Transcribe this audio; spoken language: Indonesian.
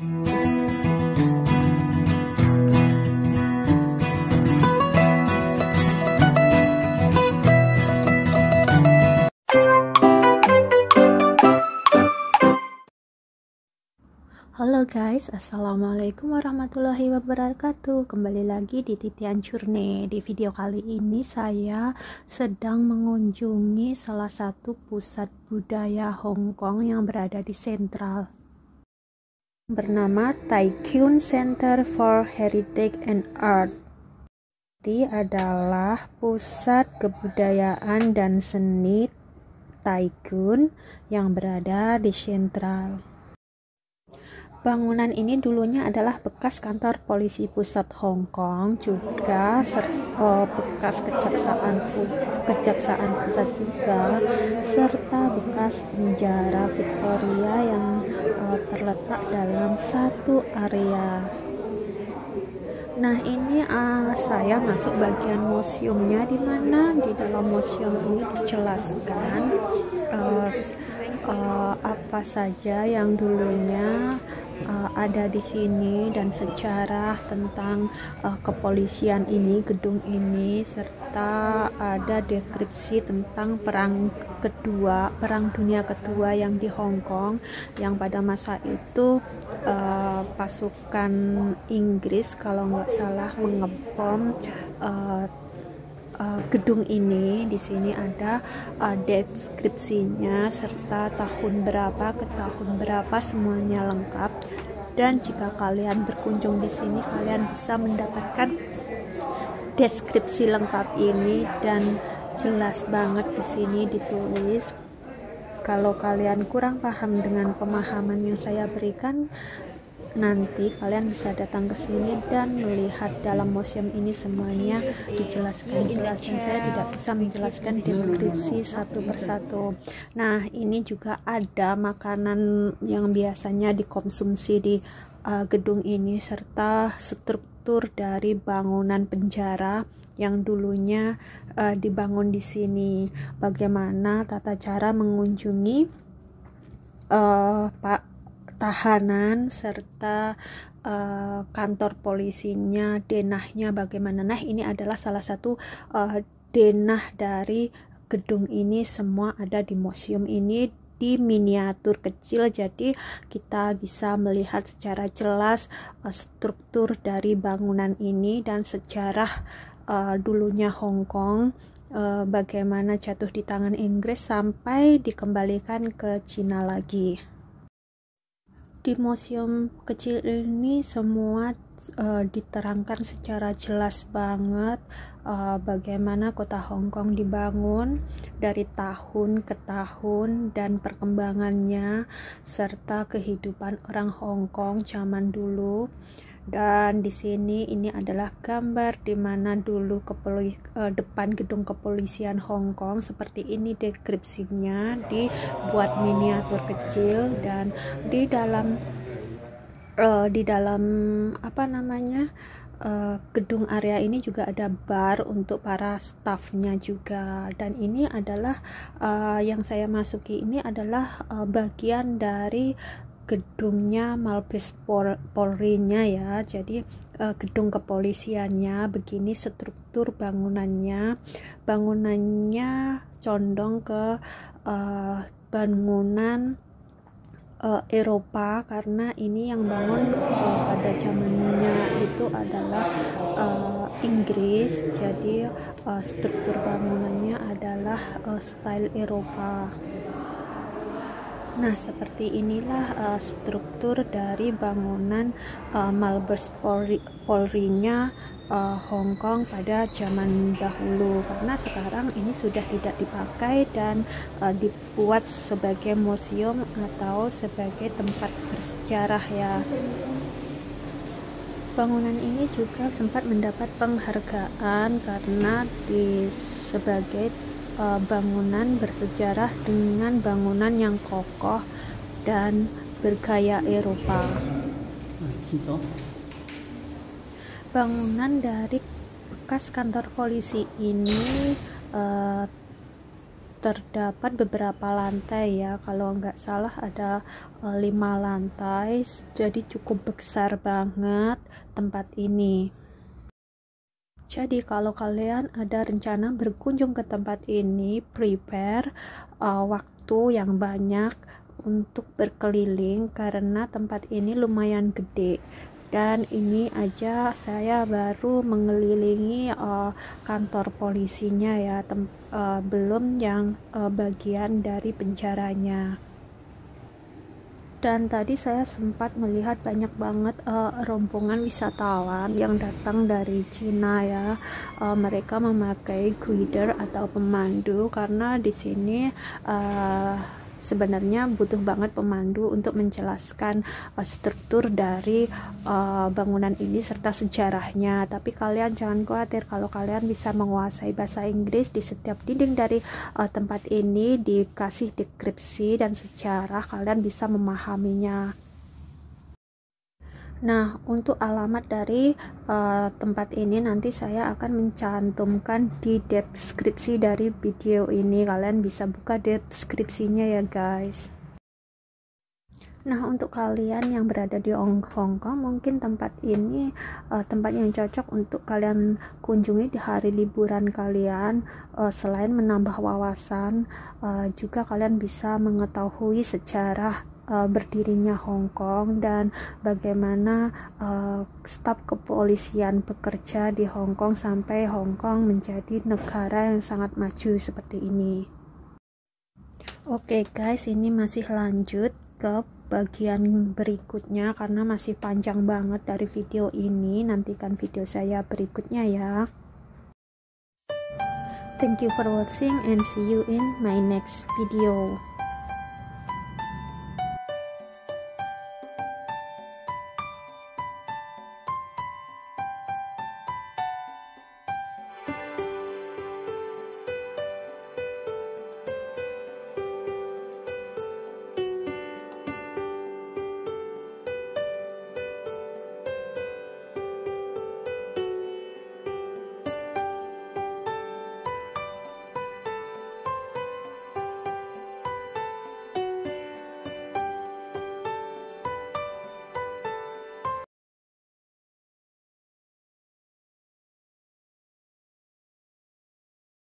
Halo guys, assalamualaikum warahmatullahi wabarakatuh. Kembali lagi di Titian Journey. Di video kali ini saya sedang mengunjungi salah satu pusat budaya Hong Kong yang berada di Sentral, bernama Tai Kwun Center for Heritage and Art. Ini adalah pusat kebudayaan dan seni Tai Kwun yang berada di Sentral. Bangunan ini dulunya adalah bekas kantor polisi pusat Hong Kong, juga bekas kejaksaan pusat juga, serta bekas penjara Victoria yang terletak dalam satu area. Nah, ini saya masuk bagian museumnya, di mana di dalam museum ini dijelaskan apa saja yang dulunya ada di sini dan sejarah tentang kepolisian ini, gedung ini, serta ada deskripsi tentang perang dunia kedua yang di Hong Kong, yang pada masa itu pasukan Inggris kalau nggak salah mengebom gedung ini. Di sini ada deskripsinya serta tahun berapa ke tahun berapa, semuanya lengkap. Dan jika kalian berkunjung di sini, kalian bisa mendapatkan deskripsi lengkap ini dan jelas banget di sini ditulis. Kalau kalian kurang paham dengan pemahaman yang saya berikan, nanti kalian bisa datang ke sini dan melihat dalam museum ini semuanya dijelaskan jelas, dan saya tidak bisa menjelaskan deskripsi satu persatu. Nah, ini juga ada makanan yang biasanya dikonsumsi di gedung ini, serta struktur dari bangunan penjara yang dulunya dibangun di sini. Bagaimana tata cara mengunjungi tahanan serta kantor polisinya, denahnya bagaimana. Nah, ini adalah salah satu denah dari gedung ini. Semua ada di museum ini di miniatur kecil, jadi kita bisa melihat secara jelas struktur dari bangunan ini dan sejarah dulunya Hong Kong, bagaimana jatuh di tangan Inggris sampai dikembalikan ke Cina lagi. Di museum kecil ini semua diterangkan secara jelas banget bagaimana kota Hong Kong dibangun dari tahun ke tahun dan perkembangannya, serta kehidupan orang Hong Kong zaman dulu. Dan di sini ini adalah gambar di mana dulu depan gedung kepolisian Hong Kong seperti ini deskripsinya, dibuat miniatur kecil. Dan di dalam gedung area ini juga ada bar untuk para stafnya juga. Dan ini adalah yang saya masuki ini adalah bagian dari gedungnya Mabes Polri-nya ya. Jadi gedung kepolisiannya begini struktur bangunannya condong ke bangunan Eropa, karena ini yang bangun pada zamannya itu adalah Inggris. Jadi struktur bangunannya adalah style Eropa. Nah, seperti inilah struktur dari bangunan Mabes Polri-nya Hong Kong pada zaman dahulu, karena sekarang ini sudah tidak dipakai dan dibuat sebagai museum atau sebagai tempat bersejarah ya. Bangunan ini juga sempat mendapat penghargaan karena sebagai bangunan bersejarah dengan bangunan yang kokoh dan bergaya Eropa. Bangunan dari bekas kantor polisi ini terdapat beberapa lantai ya, kalau nggak salah ada 5 lantai, jadi cukup besar banget tempat ini. Jadi kalau kalian ada rencana berkunjung ke tempat ini, prepare waktu yang banyak untuk berkeliling karena tempat ini lumayan gede. Dan ini aja saya baru mengelilingi kantor polisinya ya, belum yang bagian dari penjaranya. Dan tadi saya sempat melihat banyak banget rombongan wisatawan yang datang dari Cina ya. Mereka memakai guider atau pemandu karena di sini sebenarnya butuh banget pemandu untuk menjelaskan struktur dari bangunan ini serta sejarahnya. Tapi kalian jangan khawatir, kalau kalian bisa menguasai bahasa Inggris, di setiap dinding dari tempat ini dikasih deskripsi dan sejarah, kalian bisa memahaminya. Nah, untuk alamat dari tempat ini nanti saya akan mencantumkan di deskripsi dari video ini. Kalian bisa buka deskripsinya ya guys. Nah, untuk kalian yang berada di Hong Kong, mungkin tempat ini tempat yang cocok untuk kalian kunjungi di hari liburan kalian. Selain menambah wawasan, juga kalian bisa mengetahui sejarah berdirinya Hong Kong dan bagaimana staf kepolisian bekerja di Hong Kong sampai Hong Kong menjadi negara yang sangat maju seperti ini. Oke guys, ini masih lanjut ke bagian berikutnya karena masih panjang banget dari video ini. Nantikan video saya berikutnya ya. Thank you for watching and see you in my next video.